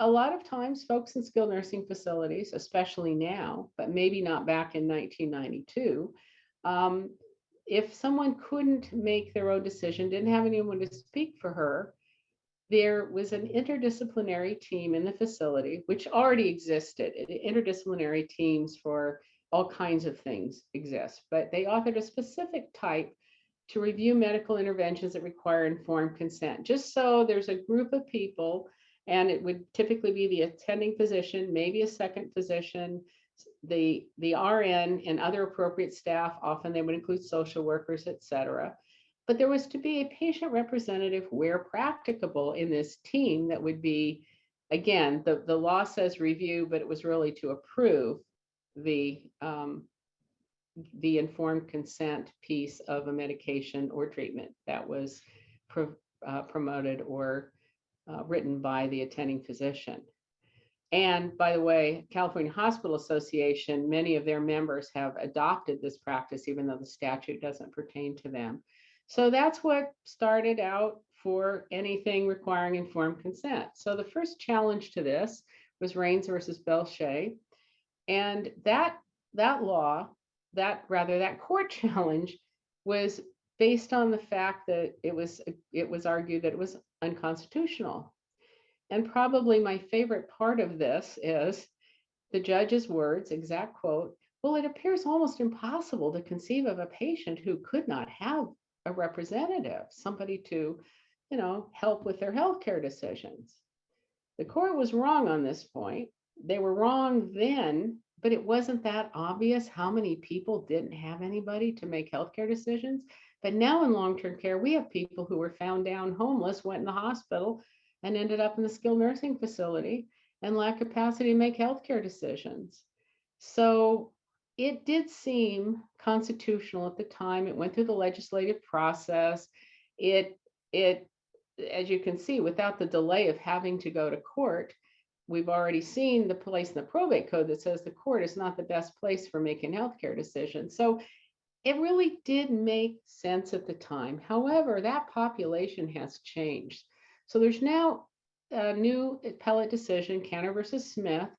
a lot of times folks in skilled nursing facilities, especially now, but maybe not back in 1992, if someone couldn't make their own decision, didn't have anyone to speak for her, there was an interdisciplinary team in the facility, which already existed. Interdisciplinary teams for all kinds of things exist, but they authored a specific type to review medical interventions that require informed consent. Just so there's a group of people, and it would typically be the attending physician, maybe a second physician, the RN and other appropriate staff. Often they would include social workers, etc. But there was to be a patient representative where practicable in this team that would be, again, the law says review, but it was really to approve the informed consent piece of a medication or treatment that was promoted or written by the attending physician. And by the way, California Hospital Association, many of their members have adopted this practice, even though the statute doesn't pertain to them. So that's what started out for anything requiring informed consent. So the first challenge to this was Raines versus Bill Shea. And that law, that court challenge was based on the fact that it was argued that it was unconstitutional. and probably my favorite part of this is the judge's words, exact quote, well, it appears almost impossible to conceive of a patient who could not have a representative, somebody to, help with their healthcare decisions. The court was wrong on this point. They were wrong then, but it wasn't that obvious how many people didn't have anybody to make healthcare decisions. But now in long-term care, we have people who were found down homeless, went in the hospital, and ended up in the skilled nursing facility and lack capacity to make healthcare decisions. So it did seem constitutional at the time. It went through the legislative process. It, as you can see, without the delay of having to go to court, we've already seen the place in the probate code that says the court is not the best place for making healthcare decisions. So it really did make sense at the time. However, that population has changed. So there's now a new appellate decision, Cantor versus Smith,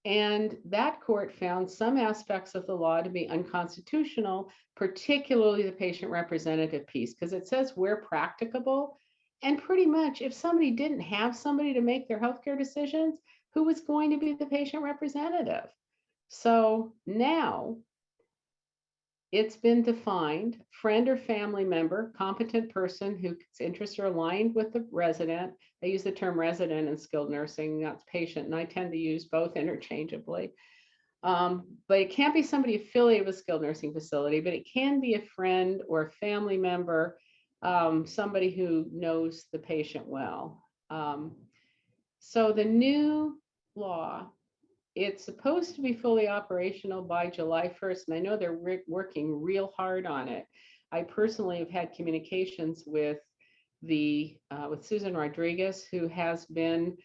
and that court found some aspects of the law to be unconstitutional, particularly the patient representative piece, because it says where practicable. And pretty much if somebody didn't have somebody to make their healthcare decisions, who was going to be the patient representative? So now it's been defined, friend or family member, competent person whose interests are aligned with the resident. They use the term resident in skilled nursing, not patient, and I tend to use both interchangeably. But it can't be somebody affiliated with a skilled nursing facility, but it can be a friend or a family member, somebody who knows the patient well. So the new law, it's supposed to be fully operational by July 1st, and I know they're working real hard on it. I personally have had communications with with Susan Rodriguez, who has been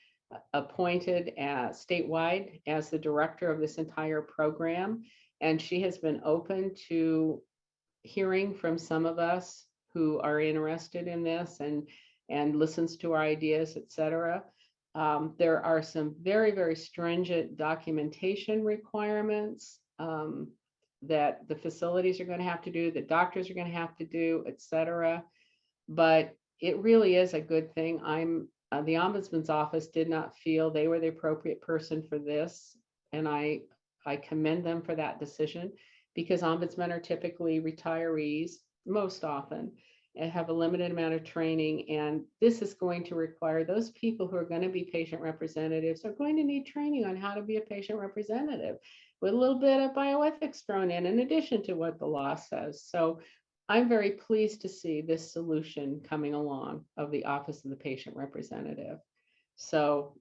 appointed statewide as the director of this entire program, and she has been open to hearing from some of us who are interested in this and listens to our ideas, et cetera. There are some very, very stringent documentation requirements that the facilities are going to have to do, the doctors are going to have to do, et cetera. But it really is a good thing. The Ombudsman's office did not feel they were the appropriate person for this, and I commend them for that decision, because ombudsmen are typically retirees most often and have a limited amount of training, and this is going to require those people who are going to be patient representatives are going to need training on how to be a patient representative with a little bit of bioethics thrown in addition to what the law says. So I'm very pleased to see this solution coming along of the Office of the Patient Representative. So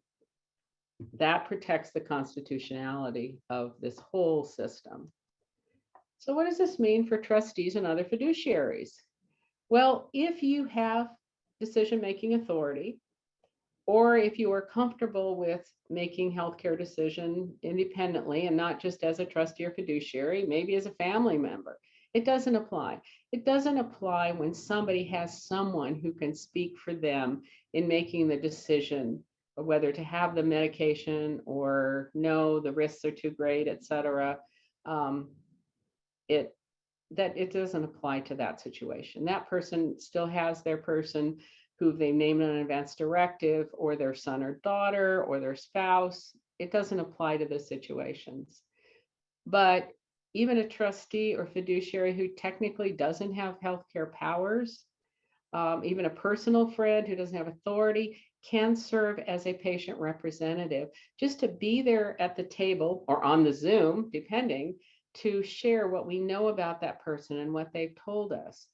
that protects the constitutionality of this whole system. So what does this mean for trustees and other fiduciaries? Well, if you have decision-making authority, or if you are comfortable with making healthcare decision independently and not just as a trustee or fiduciary, maybe as a family member, it doesn't apply. It doesn't apply when somebody has someone who can speak for them in making the decision of whether to have the medication or no, the risks are too great, et cetera. It doesn't apply to that situation. That person still has their person who they named an advance directive, or their son or daughter or their spouse. It doesn't apply to those situations. But even a trustee or fiduciary who technically doesn't have healthcare powers, even a personal friend who doesn't have authority, can serve as a patient representative, just to be there at the table or on the Zoom, depending, to share what we know about that person and what they've told us.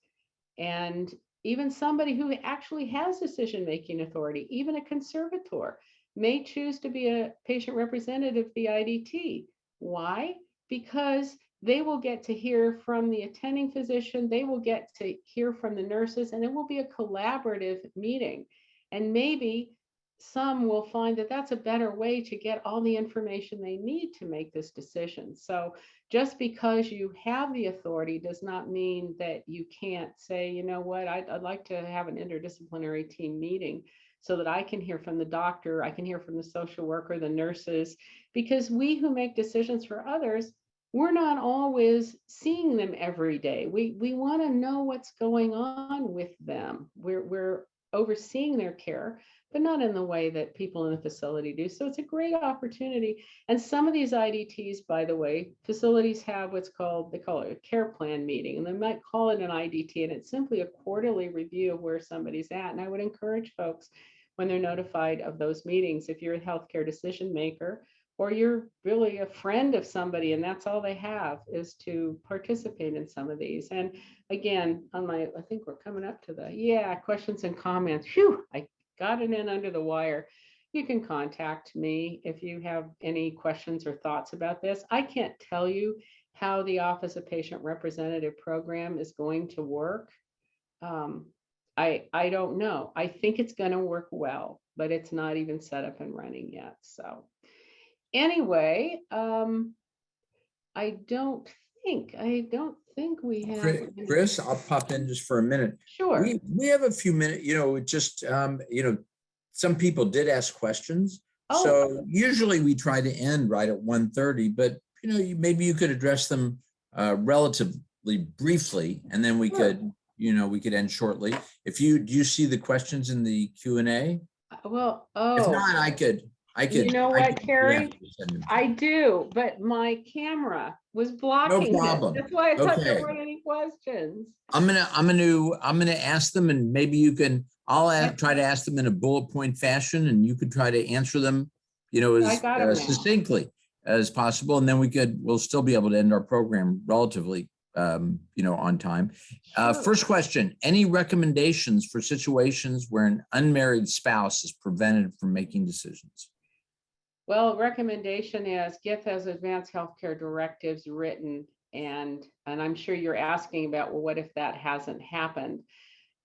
And even somebody who actually has decision-making authority, even a conservator, may choose to be a patient representative, the IDT. Why? Because they will get to hear from the attending physician, they will get to hear from the nurses, and it will be a collaborative meeting. And maybe some will find that that's a better way to get all the information they need to make this decision. So just because you have the authority does not mean that you can't say, you know what, I'd like to have an interdisciplinary team meeting so that I can hear from the doctor, I can hear from the social worker, the nurses, because we who make decisions for others, we're not always seeing them every day. We want to know what's going on with them. We're overseeing their care, but not in the way that people in the facility do. So it's a great opportunity. And some of these IDTs, by the way, facilities have what's called, they call it a care plan meeting, and they might call it an IDT, and it's simply a quarterly review of where somebody's at. And I would encourage folks, when they're notified of those meetings, if you're a healthcare decision maker, or you're really a friend of somebody and that's all they have, is to participate in some of these. And again, on my, I think we're coming up to the, questions and comments. Phew, I got it in under the wire. You can contact me if you have any questions or thoughts about this. I can't tell you how the Office of Patient Representative program is going to work. I don't know. I think it's going to work well, but it's not even set up and running yet. So anyway, I don't think we have. Chris, I'll pop in just for a minute. Sure. We have a few minutes, just, some people did ask questions. Oh. So usually we try to end right at 1:30, but maybe you could address them relatively briefly, and then we could, we could end shortly. Do you see the questions in the Q&A? Well, If not, I could. You know what, Carrie? I do, but my camera was blocking No problem. it. That's why I thought there Okay. weren't any questions. I'm gonna ask them, and maybe you can. Try to ask them in a bullet point fashion, and you could try to answer them, as succinctly as possible, and then we'll still be able to end our program relatively, on time. Sure. First question: any recommendations for situations where an unmarried spouse is prevented from making decisions? Well, recommendation is GIF has advanced healthcare directives written, and I'm sure you're asking about, well, what if that hasn't happened?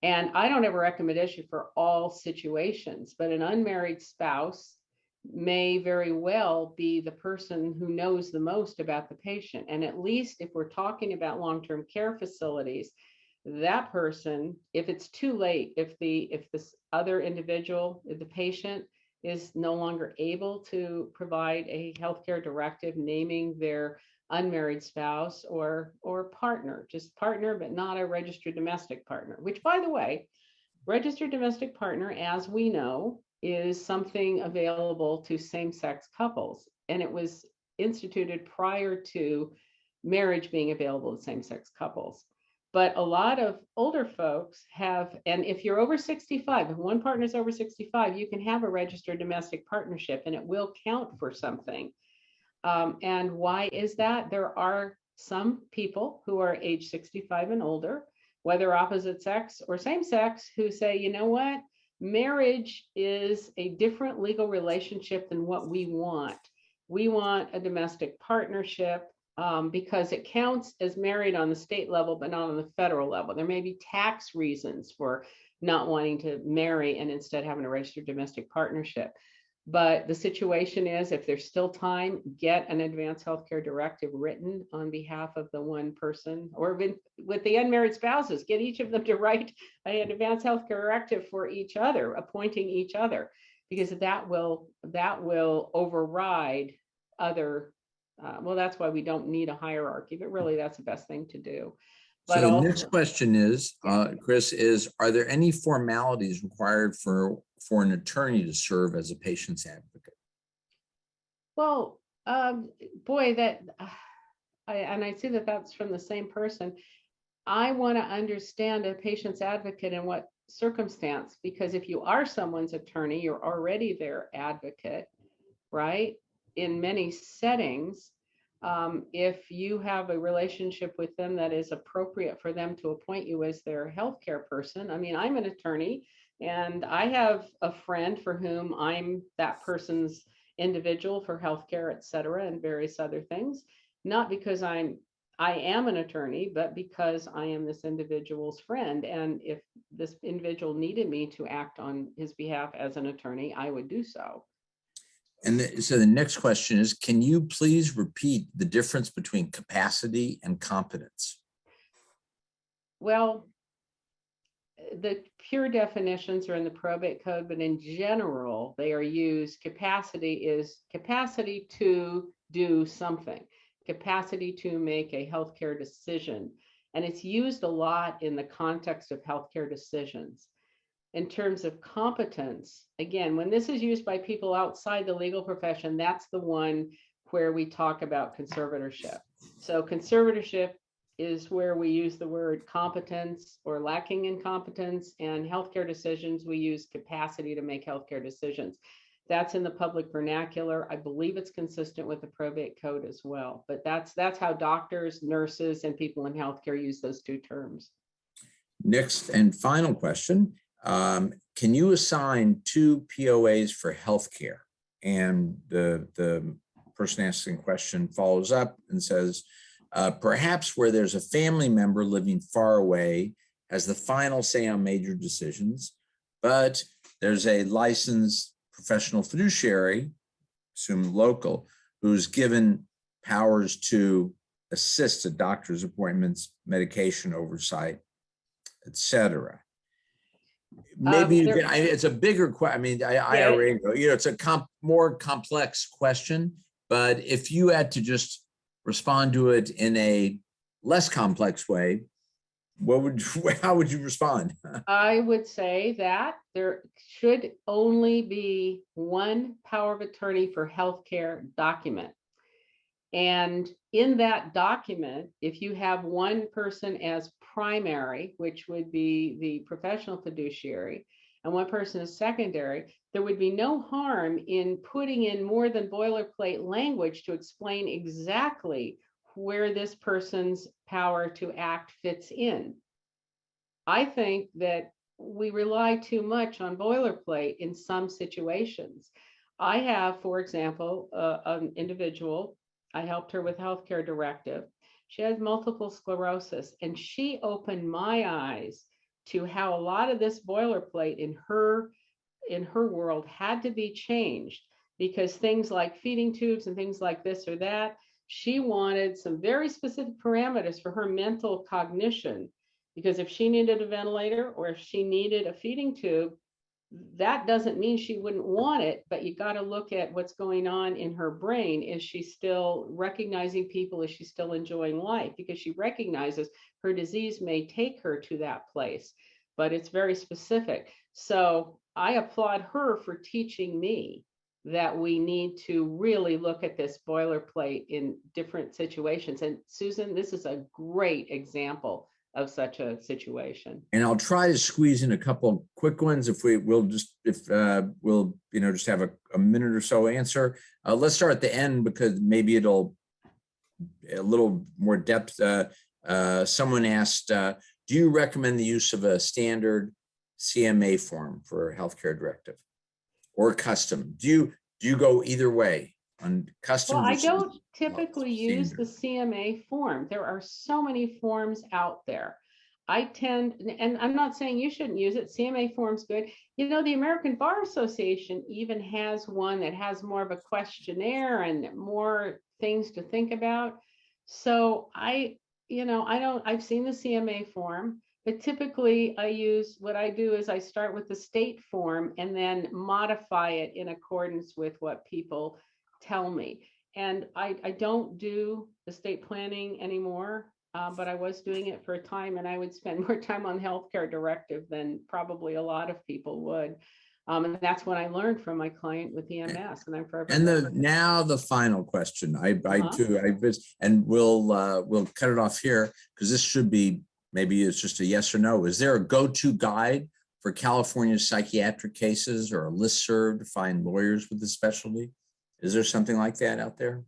And I don't have a recommendation for all situations, but an unmarried spouse may very well be the person who knows the most about the patient. And at least if we're talking about long-term care facilities, that person, if it's too late, if this other individual, the patient, is no longer able to provide a healthcare directive naming their unmarried spouse or partner, just partner, but not a registered domestic partner, which, by the way, registered domestic partner, as we know, is something available to same-sex couples. And it was instituted prior to marriage being available to same-sex couples. But a lot of older folks have, and if you're over 65, if one partner is over 65, you can have a registered domestic partnership and it will count for something. And why is that? There are some people who are age 65 and older, whether opposite sex or same sex, who say, you know what, marriage is a different legal relationship than what we want. We want a domestic partnership. Because it counts as married on the state level, but not on the federal level. There may be tax reasons for not wanting to marry and instead having a registered domestic partnership. But the situation is, if there's still time, get an advanced healthcare directive written on behalf of the one person, or with the unmarried spouses, get each of them to write an advanced healthcare directive for each other, appointing each other, because that will override other. Well, that's why we don't need a hierarchy, but really that's the best thing to do. But so the next question is, Chris, are there any formalities required for an attorney to serve as a patient's advocate? Well, boy, I see that that's from the same person. I want to understand a patient's advocate in what circumstance, because if you are someone's attorney, you're already their advocate, right? In many settings, if you have a relationship with them that is appropriate for them to appoint you as their healthcare person. I mean, I'm an attorney and I have a friend for whom I'm that person's individual for healthcare, et cetera, and various other things, not because I am an attorney, but because I am this individual's friend. And if this individual needed me to act on his behalf as an attorney, I would do so. And so the next question is, can you please repeat the difference between capacity and competence? Well, the pure definitions are in the probate code, but in general, they are used. Capacity is capacity to do something, capacity to make a healthcare decision. And it's used a lot in the context of healthcare decisions. In terms of competence, again, when this is used by people outside the legal profession, that's the one where we talk about conservatorship. So conservatorship is where we use the word competence or lacking in competence, and healthcare decisions, we use capacity to make healthcare decisions. That's in the public vernacular. I believe it's consistent with the probate code as well, but that's how doctors, nurses, and people in healthcare use those two terms. Next and final question. Can you assign 2 POAs for healthcare? And the person asking the question follows up and says, perhaps where there's a family member living far away has the final say on major decisions, but there's a licensed professional fiduciary, assume local, who's given powers to assist at doctor's appointments, medication oversight, etc. Maybe it's a bigger question. I mean, I already know, it's a more complex question, but if you had to just respond to it in a less complex way, how would you respond? I would say that there should only be one power of attorney for healthcare document. And in that document, if you have one person as primary, which would be the professional fiduciary, and one person as secondary, there would be no harm in putting in more than boilerplate language to explain exactly where this person's power to act fits in. I think that we rely too much on boilerplate in some situations. I have, for example, an individual, I helped her with healthcare directive. She has multiple sclerosis, and she opened my eyes to how a lot of this boilerplate in her world had to be changed, because things like feeding tubes and things like this or that, she wanted some very specific parameters for her mental cognition. Because if she needed a ventilator or if she needed a feeding tube, that doesn't mean she wouldn't want it, but you got to look at what's going on in her brain. Is she still recognizing people? Is she still enjoying life? Because she recognizes her disease may take her to that place, but it's very specific. So I applaud her for teaching me that we need to really look at this boilerplate in different situations. And Susan, this is a great example of such a situation. And I'll try to squeeze in a couple quick ones if we'll just have a minute or so answer. Let's start at the end because maybe it'll a little more depth. Someone asked, do you recommend the use of a standard CMA form for a healthcare directive or custom? Do you go either way on custom? Well, I don't typically use the CMA form. There are so many forms out there. I tend, and I'm not saying you shouldn't use it. CMA form's good. You know, the American Bar Association even has one that has more of a questionnaire and more things to think about. So I've seen the CMA form, but typically what I do is I start with the state form and then modify it in accordance with what people tell me. And I don't do estate planning anymore, but I was doing it for a time, and I would spend more time on healthcare directive than probably a lot of people would. And that's when I learned from my client with EMS, and I'm forever. And now the final question. And we'll cut it off here because this should be, maybe it's just a yes or no. Is there a go-to guide for California psychiatric cases or a listserv to find lawyers with this specialty? Is there something like that out there?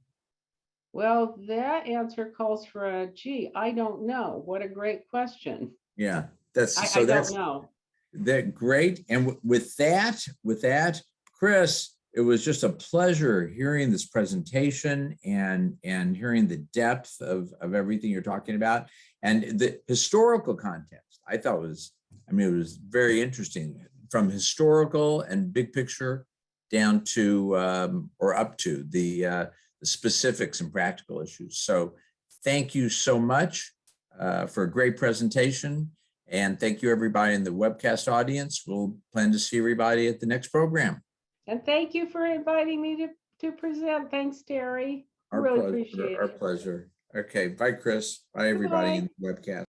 Well, that answer calls for a gee, I don't know. What a great question. Yeah, I don't know. That great. And with that, Chris, it was just a pleasure hearing this presentation and hearing the depth of everything you're talking about. And the historical context, I thought it was very interesting, from historical and big picture down to or up to the specifics and practical issues. So thank you so much for a great presentation. And thank you, everybody in the webcast audience. We'll plan to see everybody at the next program. And thank you for inviting me to present. Thanks, Terry. Our really pleasure, appreciate it. Our pleasure. Okay, bye, Chris. Bye, everybody in the webcast.